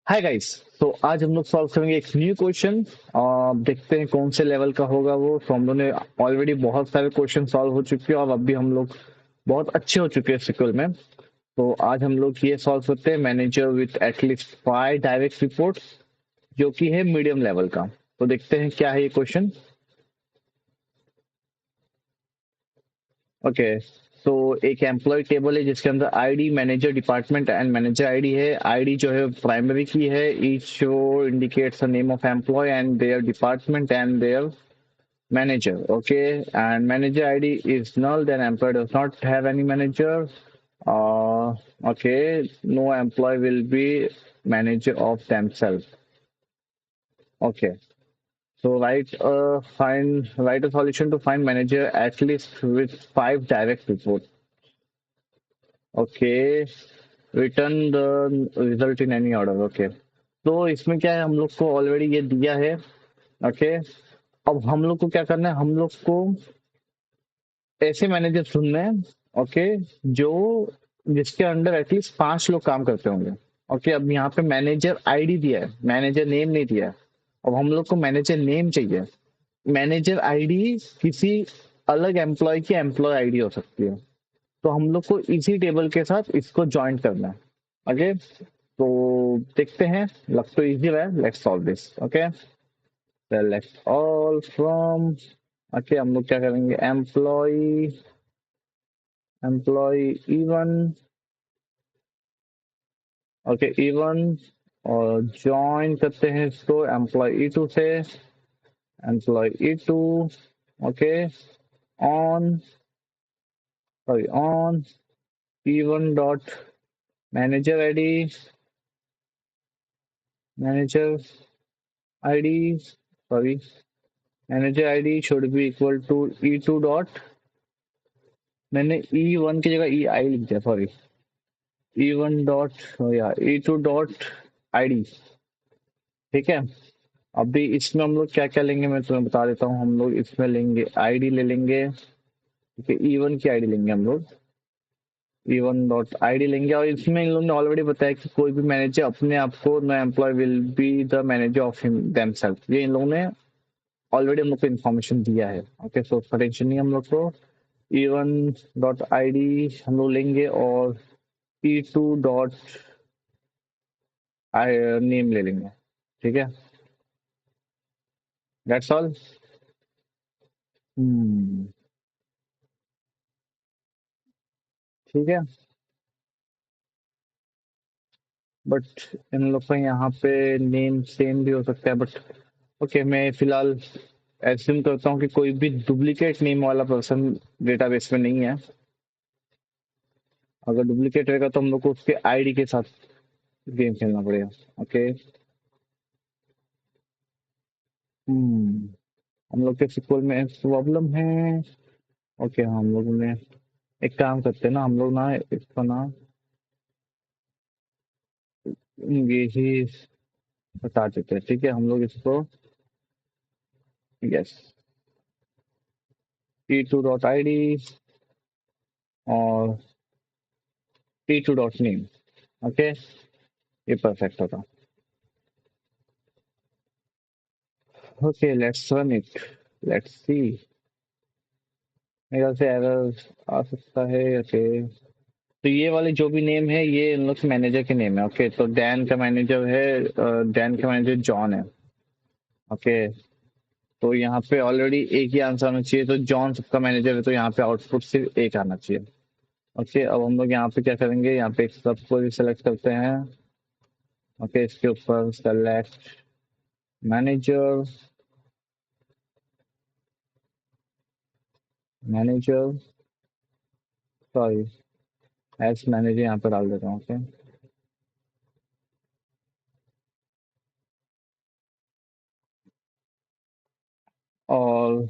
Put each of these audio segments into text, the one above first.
Hi guys. तो आज हम लोग सॉल्व करेंगे एक न्यू क्वेश्चन। देखते हैं कौन से लेवल का होगा वो। तो हम लोगों ने ऑलरेडी बहुत सारे क्वेश्चन सॉल्व हो चुके हैं और अब भी हम लोग बहुत अच्छे हो चुके हैं सिक्वल में। तो आज हम लोग ये सॉल्व करते हैं manager with at least 5 direct report, जो कि है मीडियम लेवल का। तो देखते हैं क्या है ये क्वेश्चन। ओके। तो एक एम्प्लॉय टेबल है जिसके अंदर ID, manager, department and manager ID है। आईडी जो है प्राइमरी की है। Each row indicates the name of employee and their department and their manager. Okay, and manager id is null, then employee does not have any manager. uh okay, no employee will be manager of themselves. Okay, so write a solution to find manager at least with 5 direct report. Okay, return the result in any order. Okay, तो इसमें क्या है, हम लोग को already ये दिया है। ओके, अब हम लोग को क्या करना है, हम लोग को ऐसे मैनेजर चुनने हैं। ओके, जो जिसके अंडर एटलीस्ट 5 लोग काम करते होंगे। ओके, अब यहाँ पे मैनेजर आईडी दिया है, मैनेजर नेम नहीं दिया है। अब हम लोग को मैनेजर नेम चाहिए। मैनेजर आईडी किसी अलग एम्प्लॉय की एम्प्लॉय आईडी हो सकती है। तो हम लोग को इसी टेबल के साथ इसको ज्वाइन करना है। ओके, तो देखते हैं। लग तो इजी है, let's solve this. Okay, select all from. Okay, हम लोग क्या करेंगे, एम्प्लॉय E1। ओके, E1 और ज्वाइन करते हैं इसको एम्प्लॉय E2 से। Employee E2। Okay, on, sorry on E1 dot manager ID, manager ID, sorry manager ID should be equal to E2 dot, मैंने E1 की जगह EI लिख दिया, सॉरी। E1 डॉट या E2 डॉट आईडी। ठीक है, अभी इसमें हम लोग क्या क्या लेंगे मैं तुम्हें बता देता हूँ। हम लोग इसमें लेंगे आईडी ले लेंगे। ठीक है, E1 की आईडी लेंगे हम लोग। E1 डॉट आईडी लेंगे और इसमें इन लोगों ने ऑलरेडी बताया कि कोई भी मैनेजर अपने आप को, no employee will be the manager of him themselves. ये इन लोगों ने ऑलरेडी हम लोग को इन्फॉर्मेशन दिया है। ओके, सो उसका टेंशन नहीं हम लोग को। E1 डॉट आईडी हम लोग लेंगे और E2 डॉट नेम ले लेंगे। ठीक है, दैट्स ऑल। ठीक है, बट इन लोग का यहाँ पे नेम सेम भी हो सकता है, बट ओके, मैं फिलहाल एज्यूम करता हूँ कि कोई भी डुप्लीकेट नेम वाला पर्सन डेटाबेस में नहीं है। अगर डुप्लीकेट रहेगा तो हम लोग को उसके आईडी के साथ गेम खेलना पड़ेगा। ओके, हम लोग के सिक्वल में प्रॉब्लम है। ओके, हम लोग ने एक काम करते हैं ना, हम लोग ना इसका ना ये ही बता देते हैं। ठीक है, हम लोग इसको यस T2 डॉट आईडी और T2 डॉट नेम। ओके, ये परफेक्ट होगा। Okay, let's run it, let's see. मेरे ख्याल से एरर आ सकता है। ओके, तो ये वाले जो भी नेम है ये इन लोग के मैनेजर के नेम है। ओके, तो डैन का मैनेजर है, डैन का मैनेजर जॉन है। ओके, तो यहाँ पे ऑलरेडी एक ही आंसर आना चाहिए, तो जॉन सबका मैनेजर है, तो यहाँ पे आउटपुट सिर्फ एक आना चाहिए। ओके, अब हम लोग यहाँ पे क्या करेंगे, यहाँ पे एक सबको भी सेलेक्ट करते हैं। ओके, इसके ऊपर select manager, manager, sorry S manager यहाँ पे डाल देता हूँ। ओके, और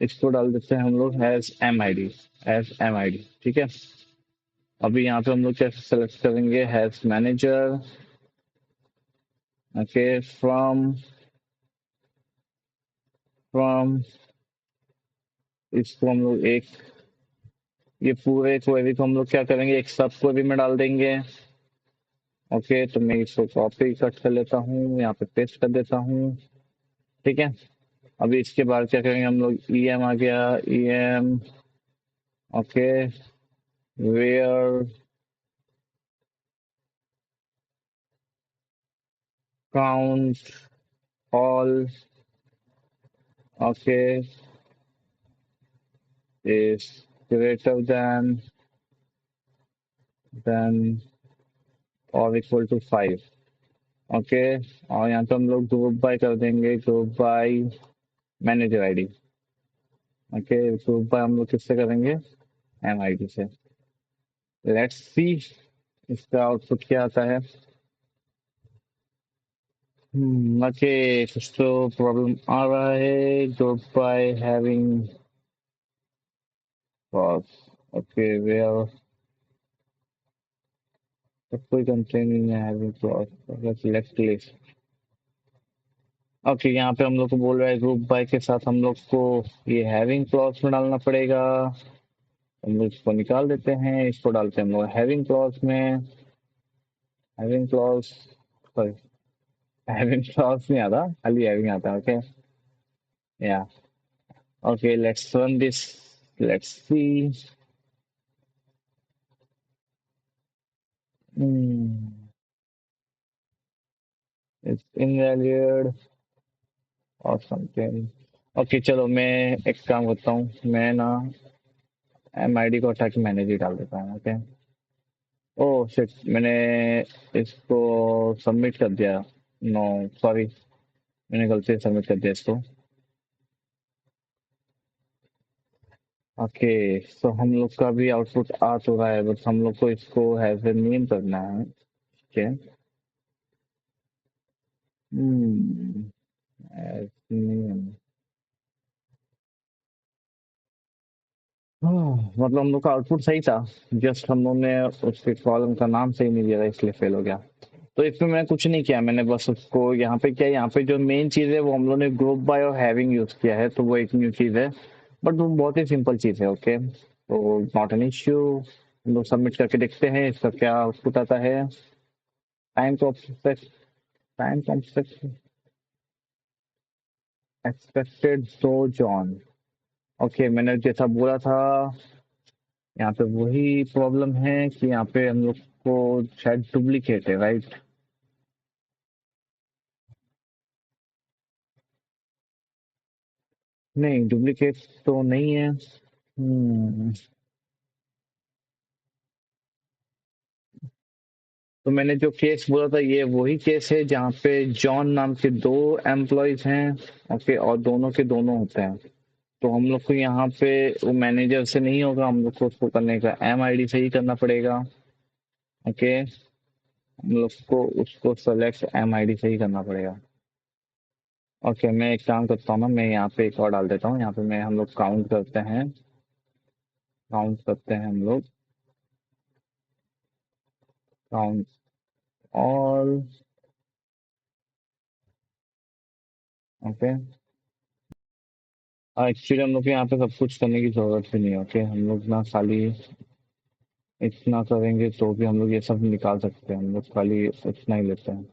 इसको डाल देते हैं हम लोग as M I D, as M I D. ठीक है, अभी यहाँ पे हम लोग कैसे सेलेक्ट करेंगे, has manager. Okay, from, from इसको हम लोग एक, ये पूरे क्वेरी को हम लोग क्या करेंगे, एक सब क्वेरी में डाल देंगे। ओके, तो मैं इसको कॉपी कट कर लेता हूँ, यहाँ पे पेस्ट कर देता हूँ। ठीक है, अभी इसके बाद क्या करेंगे हम लोग, ई एम आ गया, E M. Okay, where count all okay is greater than और इक्वल टू 5। ओके, और यहाँ पे हम लोग ग्रुप बाय कर देंगे, group by manager ID. Okay, group by हम लोग किससे करेंगे, एम आई डी से। लेट्स सी इसका आउटपुट क्या आता है। ओके, कुछ तो प्रॉब्लम आ रहा है, group by having clause. Okay, where कोई कंप्लेन नहीं है having clause, select list. Okay, यहाँ पे हम लोग को बोल रहा है ग्रुप बाय के साथ हम लोग को ये हैविंग क्लॉज में डालना पड़ेगा। हम लोग इसको निकाल देते हैं, इसको डालते हैं हम लोग हैविंग क्लॉज में। Having clause, sorry, having clause नहीं आता, खाली हैविंग आता है। ओके, या okay, let's run this, let's see. It's invalid और समथिंग। ओके, चलो मैं एक काम करता हूँ, मैं ना एम आई डी को हटा के मैनेज ही डाल देता हूँ। ओके, ओह शिट, मैंने इसको सबमिट कर दिया। नो, सॉरी, मैंने गलती से सबमिट कर दिया इसको। ओके, तो हम लोग का भी आउटपुट आ तो रहा है, बस हम लोग को इसको हैज ए नेम करना है। Okay, as name। मतलब हम लोग का आउटपुट सही था, जस्ट हम लोग ने उसके कॉलम का नाम सही नहीं दिया था, इसलिए फेल हो गया। तो इसमें मैंने कुछ नहीं किया, मैंने बस उसको यहाँ पे क्या, यहाँ पे जो मेन चीज है वो हम लोग ने ग्रुप बाय और हैविंग यूज किया है, तो वो एक न्यू चीज है, बट वो बहुत ही सिंपल चीज है। ओके, तो नॉट एन इश्यू। हम लोग सबमिट करके देखते हैं इसका क्या आउटपुट आता है। टाइम टू टाइम एक्सपेक्टेड दो जॉन। ओके, मैंने जैसा बोला था, यहाँ पे वही प्रॉब्लम है कि यहाँ पे हम लोग को शायद डुप्लीकेट है, राइट। नहीं, डुप्लीकेट तो नहीं है। तो मैंने जो केस बोला था ये वही केस है जहाँ पे जॉन नाम के दो एम्प्लॉयज हैं। ओके, और दोनों के दोनों होते हैं, तो हम लोग को यहाँ पे वो मैनेजर से नहीं होगा, हम लोग को उसको करने का एम आई डी से ही करना पड़ेगा। ओके, हम लोग को उसको सेलेक्ट एम आई डी से ही करना पड़ेगा। ओके, मैं एक काम करता हूँ ना, मैं यहाँ पे एक और डाल देता हूँ, यहाँ पे मैं हम लोग काउंट करते हैं, काउंट करते हैं हम लोग, काउंट ऑल। ओके, एक्चुअली हम लोग को यहाँ पे सब कुछ करने की जरूरत भी नहीं है। ओके, हम लोग ना खाली इतना करेंगे तो भी हम लोग ये सब निकाल सकते हैं, हम लोग खाली इतना ही लेते हैं।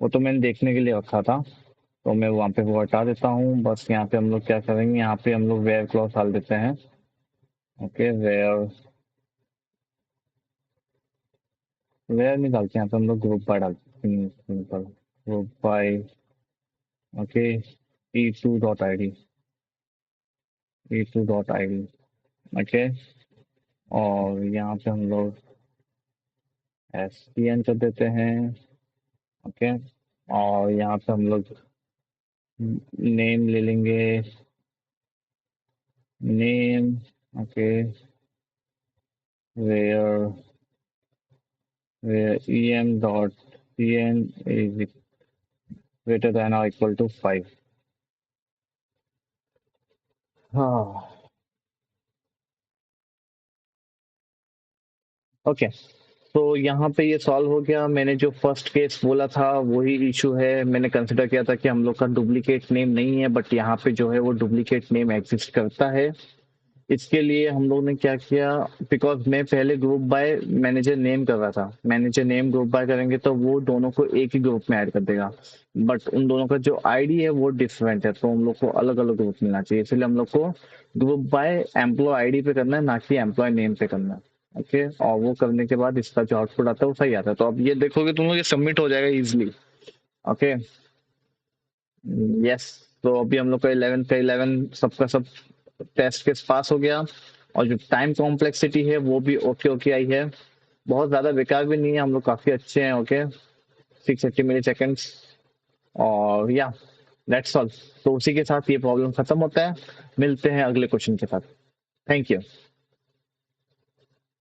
वो तो मैंने देखने के लिए रखा था, तो मैं वहाँ पे वो हटा देता हूँ। बस यहाँ पे हम लोग क्या करेंगे, यहाँ पे हम लोग वेयर क्लॉज डाल देते हैं। ओके, वेयर, वेयर नहीं डालते, यहाँ पे हम लोग ग्रुप बाय डालते हैं, simple group by. Okay, E to dot I D, E to dot I D. Okay, और यहाँ पे हम लोग एस टी एन कर देते हैं। ओके, और यहाँ पे हम लोग नेम ले लेंगे, name. Okay, where em dot en is greater than or equal to 5। हाँ, ओके, तो यहाँ पे ये सॉल्व हो गया। मैंने जो फर्स्ट केस बोला था वही इशू है, मैंने कंसिडर किया था कि हम लोग का डुप्लीकेट नेम नहीं है, बट यहाँ पे जो है वो डुप्लीकेट नेम एग्जिस्ट करता है। इसके लिए हम लोग ने क्या किया, बिकॉज मैं पहले ग्रुप बाय मैनेजर नेम कर रहा था, मैनेजर नेम ग्रुप बाय करेंगे तो वो दोनों को एक ही ग्रुप में ऐड कर देगा, बट उन दोनों का जो आईडी है वो डिफरेंट है, तो हम लोग को अलग अलग ग्रुप मिलना चाहिए, इसलिए हम लोग को ग्रुप बाय एम्प्लॉय आईडी पे करना है, ना कि एम्प्लॉय नेम पे करना है। ओके, और वो करने के बाद इसका जो आउटपुट आता है वो सही आता है, तो अब ये देखोगे तुम लोग ये सबमिट हो जाएगा इजिली। Okay, yes. तो अभी हम लोग का 11 का 11 सबका सब टेस्ट केस पास हो गया, और जो टाइम कॉम्प्लेक्सिटी है वो भी ओके ओके आई है, बहुत ज्यादा बेकार भी नहीं है, हम लोग काफी अच्छे हैं। ओके, 680 मिली सेकेंड्स, और या दैट्स ऑल। तो उसी के साथ ये प्रॉब्लम खत्म होता है, मिलते हैं अगले क्वेश्चन के साथ। Thank you.